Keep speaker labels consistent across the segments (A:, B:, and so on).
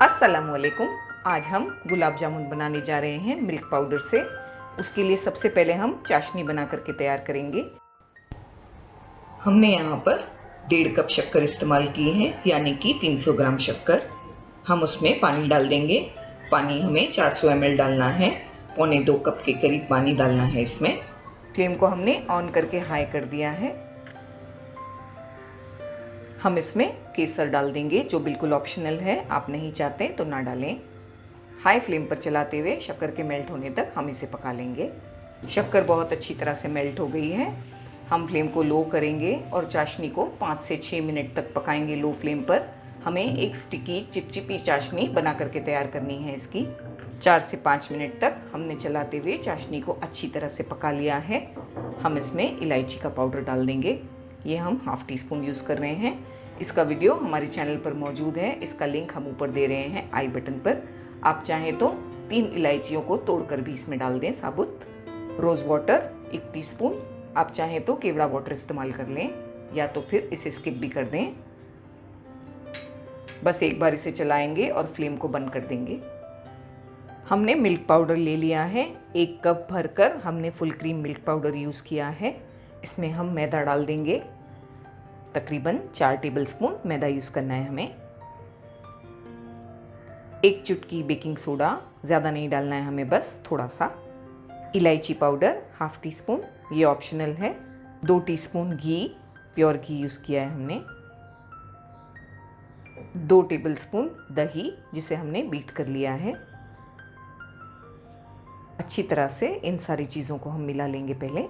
A: अस्सलामुअलैकुम। आज हम गुलाब जामुन बनाने जा रहे हैं मिल्क पाउडर से। उसके लिए सबसे पहले हम चाशनी बना करके तैयार करेंगे। हमने यहाँ पर 1.5 कप शक्कर इस्तेमाल की है, यानी कि 300 ग्राम शक्कर। हम उसमें पानी डाल देंगे। पानी हमें 400 ml डालना है। 1.25 कप के करीब पानी डालना है इसमें। फ्लेम को हमने ऑन करके हाई कर दिया है। हम इसमें केसर डाल देंगे, जो बिल्कुल ऑप्शनल है, आप नहीं चाहते तो ना डालें। हाई फ्लेम पर चलाते हुए शक्कर के मेल्ट होने तक हम इसे पका लेंगे। शक्कर बहुत अच्छी तरह से मेल्ट हो गई है। हम फ्लेम को लो करेंगे और चाशनी को 5 से 6 मिनट तक पकाएंगे लो फ्लेम पर। हमें एक स्टिकी चिपचिपी चाशनी बना करके तैयार करनी है इसकी। 4 से 5 मिनट तक हमने चलाते हुए चाशनी को अच्छी तरह से पका लिया है। हम इसमें इलायची का पाउडर डाल देंगे। ये हम ½ टीस्पून यूज़ कर रहे हैं। इसका वीडियो हमारे चैनल पर मौजूद है। इसका लिंक हम ऊपर दे रहे हैं आई बटन पर। आप चाहें तो 3 इलायचियों को तोड़कर भी इसमें डाल दें साबुत। Rose water 1 teaspoon. आप चाहें तो केवड़ा वाटर इस्तेमाल कर लें, या तो फिर इसे स्किप भी कर दें। बस एक बार इसे चलाएंगे और फ्लेम को बंद कर देंगे। हमने मिल्क पाउडर ले लिया है। 1 कप भरकर हमने full cream milk powder use किया है। इसमें हम मैदा डाल देंगे। तकरीबन 4 टेबलस्पून मैदा यूज़ करना है हमें। 1 चुटकी बेकिंग सोडा, ज़्यादा नहीं डालना है हमें, बस थोड़ा सा। इलायची पाउडर ½ टीस्पून, ये ऑप्शनल है। 2 टीस्पून घी, प्योर घी यूज़ किया है हमने। 2 टेबलस्पून दही, जिसे हमने बीट कर लिया है। अच्छी तरह से इन सारी चीज़ों को हम मिला लेंगे पहले।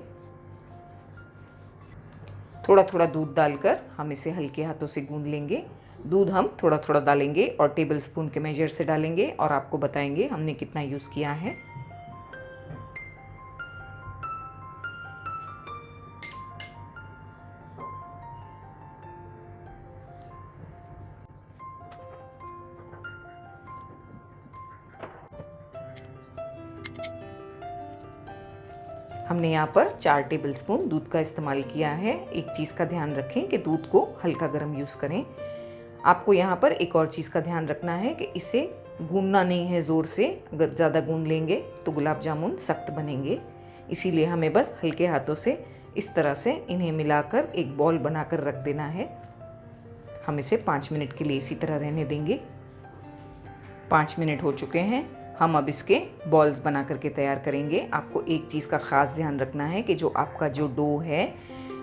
A: थोड़ा थोड़ा दूध डालकर हम इसे हल्के हाथों से गूंद लेंगे। दूध हम थोड़ा थोड़ा डालेंगे और टेबल स्पून के मेजर से डालेंगे और आपको बताएंगे हमने कितना यूज़ किया है। हमने यहाँ पर 4 टेबलस्पून दूध का इस्तेमाल किया है। एक चीज़ का ध्यान रखें कि दूध को हल्का गर्म यूज़ करें। आपको यहाँ पर एक और चीज़ का ध्यान रखना है कि इसे गूंदना नहीं है ज़ोर से। अगर ज़्यादा गूंद लेंगे तो गुलाब जामुन सख्त बनेंगे। इसीलिए हमें बस हल्के हाथों से इस तरह से इन्हें मिलाकर एक बॉल बनाकर रख देना है। हम इसे 5 मिनट के लिए इसी तरह रहने देंगे। 5 मिनट हो चुके हैं। हम अब इसके बॉल्स बना करके तैयार करेंगे। आपको एक चीज़ का ख़ास ध्यान रखना है कि जो आपका जो डो है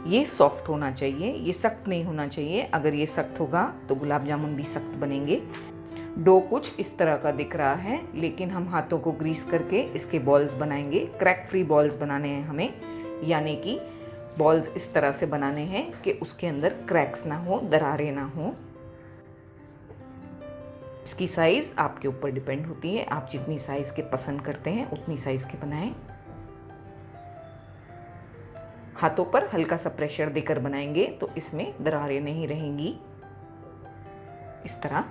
A: ये सॉफ्ट होना चाहिए, ये सख्त नहीं होना चाहिए। अगर ये सख्त होगा तो गुलाब जामुन भी सख्त बनेंगे। डो कुछ इस तरह का दिख रहा है, लेकिन हम हाथों को ग्रीस करके इसके बॉल्स बनाएंगे। क्रैक फ्री बॉल्स बनाने हैं हमें, यानी कि बॉल्स इस तरह से बनाने हैं कि उसके अंदर क्रैक्स ना हो, दरारें ना हो। इसकी साइज़ आपके ऊपर डिपेंड होती है। आप जितनी साइज़ के पसंद करते हैं उतनी साइज़ के बनाएं। हाथों पर हल्का सा प्रेशर देकर बनाएंगे तो इसमें दरारें नहीं रहेंगी। इस तरह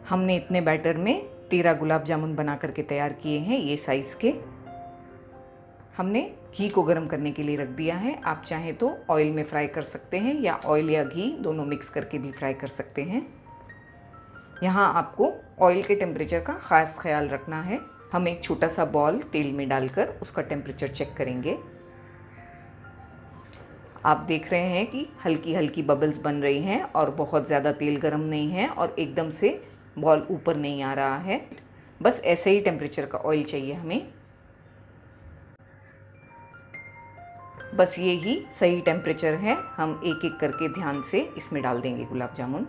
A: हमने इतने बैटर में 13 गुलाब जामुन बना करके तैयार किए हैं, ये साइज़ के। हमने घी को गर्म करने के लिए रख दिया है। आप चाहें तो ऑयल में फ्राई कर सकते हैं, या ऑयल या घी दोनों मिक्स करके भी फ्राई कर सकते हैं। यहाँ आपको ऑयल के टेम्परेचर का ख़ास ख्याल रखना है। हम एक छोटा सा बॉल तेल में डालकर उसका टेम्परेचर चेक करेंगे। आप देख रहे हैं कि हल्की हल्की बबल्स बन रही हैं और बहुत ज़्यादा तेल गर्म नहीं है और एकदम से बॉल ऊपर नहीं आ रहा है। बस ऐसे ही टेम्परेचर का ऑयल चाहिए हमें। बस ये ही सही टेम्परेचर है। हम एक एक करके ध्यान से इसमें डाल देंगे गुलाब जामुन।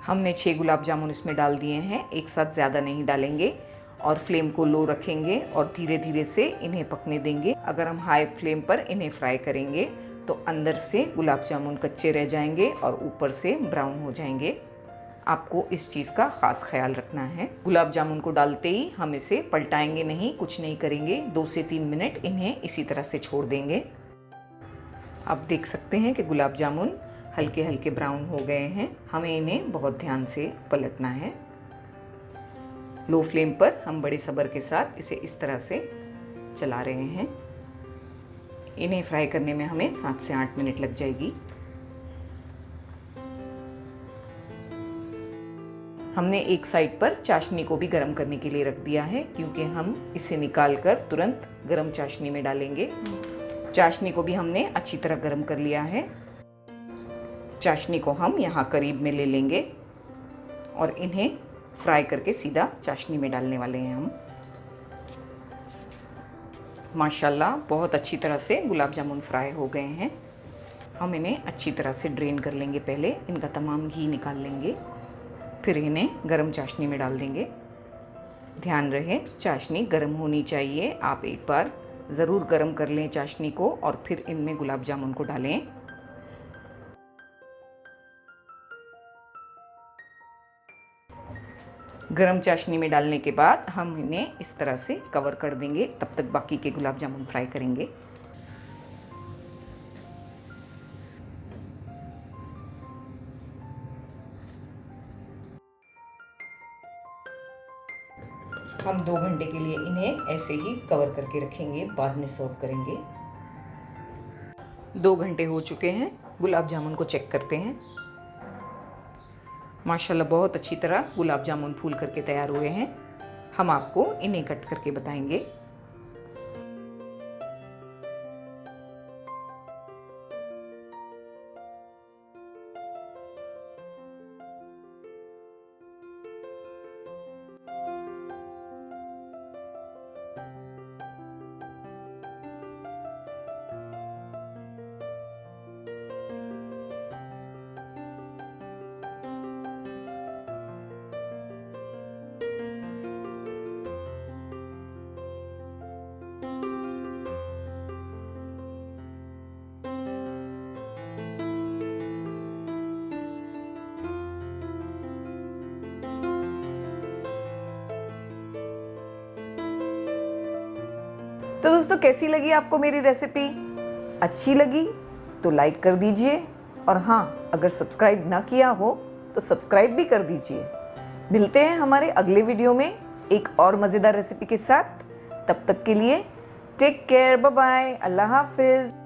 A: हमने 6 गुलाब जामुन इसमें डाल दिए हैं। एक साथ ज़्यादा नहीं डालेंगे और फ्लेम को लो रखेंगे और धीरे धीरे से इन्हें पकने देंगे। अगर हम हाई फ्लेम पर इन्हें फ्राई करेंगे तो अंदर से गुलाब जामुन कच्चे रह जाएंगे और ऊपर से ब्राउन हो जाएंगे। आपको इस चीज़ का ख़ास ख्याल रखना है। गुलाब जामुन को डालते ही हम इसे पलटाएंगे नहीं, कुछ नहीं करेंगे। 2 से 3 मिनट इन्हें इसी तरह से छोड़ देंगे। आप देख सकते हैं कि गुलाब जामुन हल्के हल्के ब्राउन हो गए हैं। हमें इन्हें बहुत ध्यान से पलटना है। लो फ्लेम पर हम बड़े सब्र के साथ इसे इस तरह से चला रहे हैं। इन्हें फ्राई करने में हमें 7 से 8 मिनट लग जाएगी। हमने एक साइड पर चाशनी को भी गर्म करने के लिए रख दिया है, क्योंकि हम इसे निकाल कर तुरंत गर्म चाशनी में डालेंगे। चाशनी को भी हमने अच्छी तरह गर्म कर लिया है। चाशनी को हम यहाँ करीब में ले लेंगे और इन्हें फ्राई करके सीधा चाशनी में डालने वाले हैं हम। माशाल्लाह बहुत अच्छी तरह से गुलाब जामुन फ्राई हो गए हैं। हम इन्हें अच्छी तरह से ड्रेन कर लेंगे, पहले इनका तमाम घी निकाल लेंगे, फिर इन्हें गरम चाशनी में डाल देंगे। ध्यान रहे चाशनी गर्म होनी चाहिए। आप एक बार ज़रूर गर्म कर लें चाशनी को और फिर इनमें गुलाब जामुन को डालें। गरम चाशनी में डालने के बाद हम इन्हें इस तरह से कवर कर देंगे, तब तक बाकी के गुलाब जामुन फ्राई करेंगे। हम 2 घंटे के लिए इन्हें ऐसे ही कवर करके रखेंगे, बाद में सर्व करेंगे। 2 घंटे हो चुके हैं, गुलाब जामुन को चेक करते हैं। माशाल्लाह बहुत अच्छी तरह गुलाब जामुन फूल करके तैयार हुए हैं। हम आपको इन्हें कट करके बताएंगे। तो दोस्तों कैसी लगी आपको मेरी रेसिपी? अच्छी लगी तो लाइक कर दीजिए, और हाँ, अगर सब्सक्राइब ना किया हो तो सब्सक्राइब भी कर दीजिए। मिलते हैं हमारे अगले वीडियो में एक और मज़ेदार रेसिपी के साथ। तब तक के लिए टेक केयर, बाय बाय, अल्लाह हाफिज़।